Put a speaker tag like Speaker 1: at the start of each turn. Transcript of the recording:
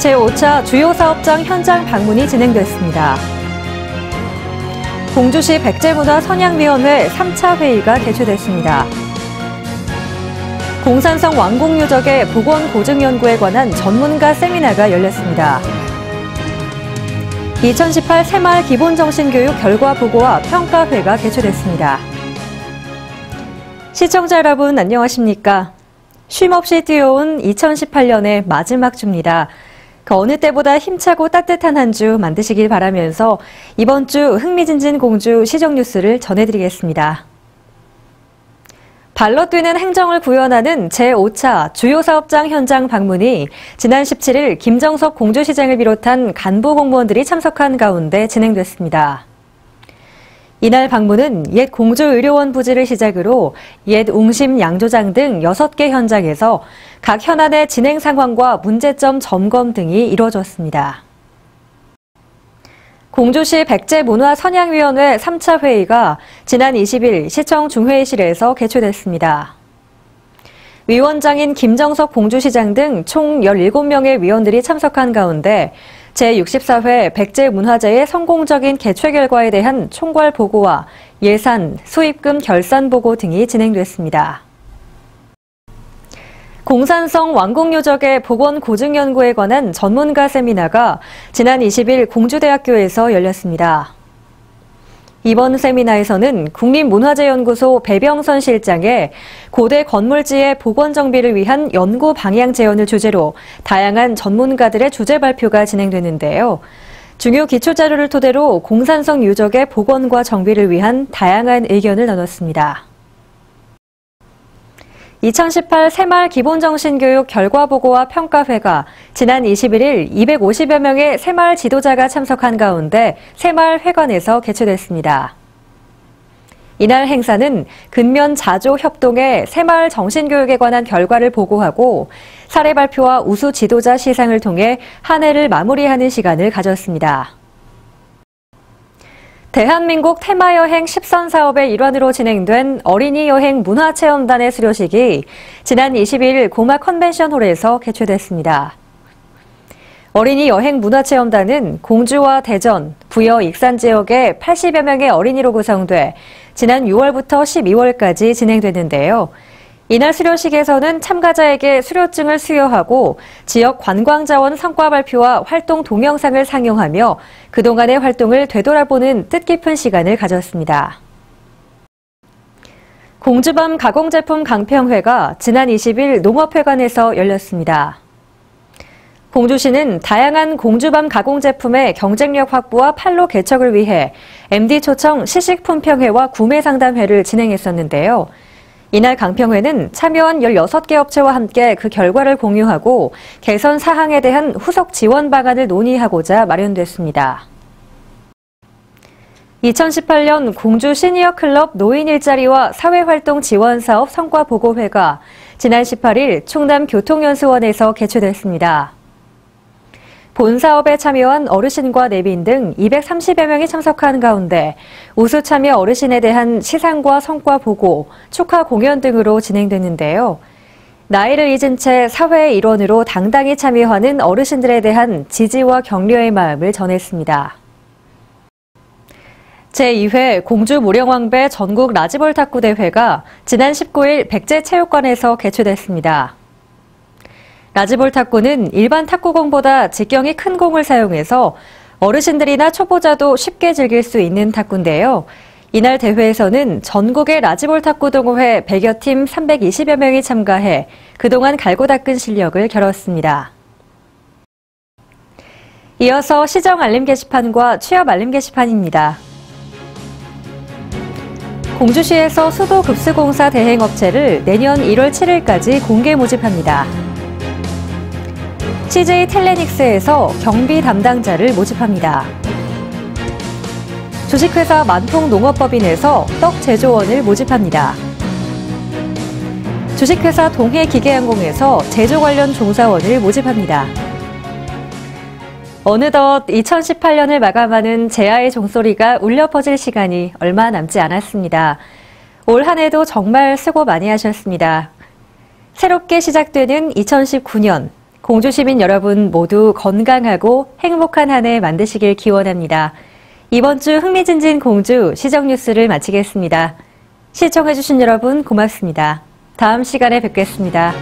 Speaker 1: 제5차 주요 사업장 현장 방문이 진행됐습니다. 공주시 백제문화선양위원회 3차 회의가 개최됐습니다. 공산성 완공유적의 복원고증연구에 관한 전문가 세미나가 열렸습니다. 2018 새마을 기본정신교육 결과보고와 평가회가 개최됐습니다. 시청자 여러분 안녕하십니까? 쉼없이 뛰어온 2018년의 마지막 주입니다. 그 어느 때보다 힘차고 따뜻한 한 주 만드시길 바라면서 이번 주 흥미진진 공주 시정뉴스를 전해드리겠습니다. 발로 뛰는 행정을 구현하는 제5차 주요 사업장 현장 방문이 지난 17일 김정석 공주시장을 비롯한 간부 공무원들이 참석한 가운데 진행됐습니다. 이날 방문은 옛 공주의료원 부지를 시작으로 옛 웅심 양조장 등 6개 현장에서 각 현안의 진행 상황과 문제점 점검 등이 이루어졌습니다. 공주시 백제문화선양위원회 3차 회의가 지난 20일 시청 중회의실에서 개최됐습니다. 위원장인 김정석 공주시장 등 총 17명의 위원들이 참석한 가운데 제64회 백제문화제의 성공적인 개최 결과에 대한 총괄 보고와 예산, 수입금 결산 보고 등이 진행됐습니다. 공산성 완공유적의 복원고증연구에 관한 전문가 세미나가 지난 20일 공주대학교에서 열렸습니다. 이번 세미나에서는 국립문화재연구소 배병선 실장의 고대 건물지의 복원 정비를 위한 연구 방향 제언을 주제로 다양한 전문가들의 주제 발표가 진행되는데요. 중요 기초자료를 토대로 공산성 유적의 복원과 정비를 위한 다양한 의견을 나눴습니다. 2018 새마을 기본정신교육 결과보고와 평가회가 지난 21일 250여 명의 새마을 지도자가 참석한 가운데 새마을회관에서 개최됐습니다. 이날 행사는 근면 자조 협동의 새마을 정신교육에 관한 결과를 보고하고 사례 발표와 우수 지도자 시상을 통해 한 해를 마무리하는 시간을 가졌습니다. 대한민국 테마여행 10선 사업의 일환으로 진행된 어린이 여행 문화체험단의 수료식이 지난 22일 고마 컨벤션홀에서 개최됐습니다. 어린이 여행 문화체험단은 공주와 대전, 부여, 익산 지역의 80여 명의 어린이로 구성돼 지난 6월부터 12월까지 진행됐는데요. 이날 수료식에서는 참가자에게 수료증을 수여하고 지역 관광자원 성과 발표와 활동 동영상을 상영하며 그동안의 활동을 되돌아보는 뜻깊은 시간을 가졌습니다. 공주밤 가공제품 강평회가 지난 20일 농업회관에서 열렸습니다. 공주시는 다양한 공주밤 가공제품의 경쟁력 확보와 판로 개척을 위해 MD 초청 시식품평회와 구매상담회를 진행했었는데요. 이날 강평회는 참여한 16개 업체와 함께 그 결과를 공유하고 개선 사항에 대한 후속 지원 방안을 논의하고자 마련됐습니다. 2018년 공주 시니어 클럽 노인 일자리와 사회활동 지원 사업 성과 보고회가 지난 18일 충남 교통연수원에서 개최됐습니다. 본 사업에 참여한 어르신과 내빈 등 230여 명이 참석한 가운데 우수 참여 어르신에 대한 시상과 성과 보고, 축하 공연 등으로 진행됐는데요. 나이를 잊은 채 사회의 일원으로 당당히 참여하는 어르신들에 대한 지지와 격려의 마음을 전했습니다. 제2회 공주 무령왕배 전국 라지볼 탁구 대회가 지난 19일 백제체육관에서 개최됐습니다. 라지볼 탁구는 일반 탁구공보다 직경이 큰 공을 사용해서 어르신들이나 초보자도 쉽게 즐길 수 있는 탁구인데요. 이날 대회에서는 전국의 라지볼 탁구 동호회 100여 팀 320여 명이 참가해 그동안 갈고 닦은 실력을 겨뤘습니다. 이어서 시정 알림 게시판과 취업 알림 게시판입니다. 공주시에서 수도급수공사 대행업체를 내년 1월 7일까지 공개 모집합니다. CJ 텔레닉스에서 경비 담당자를 모집합니다. 주식회사 만통농업법인에서 떡 제조원을 모집합니다. 주식회사 동해기계항공에서 제조 관련 종사원을 모집합니다. 어느덧 2018년을 마감하는 제아의 종소리가 울려 퍼질 시간이 얼마 남지 않았습니다. 올 한 해도 정말 수고 많이 하셨습니다. 새롭게 시작되는 2019년, 공주 시민 여러분 모두 건강하고 행복한 한 해 만드시길 기원합니다. 이번 주 흥미진진 공주 시정 뉴스를 마치겠습니다. 시청해주신 여러분 고맙습니다. 다음 시간에 뵙겠습니다.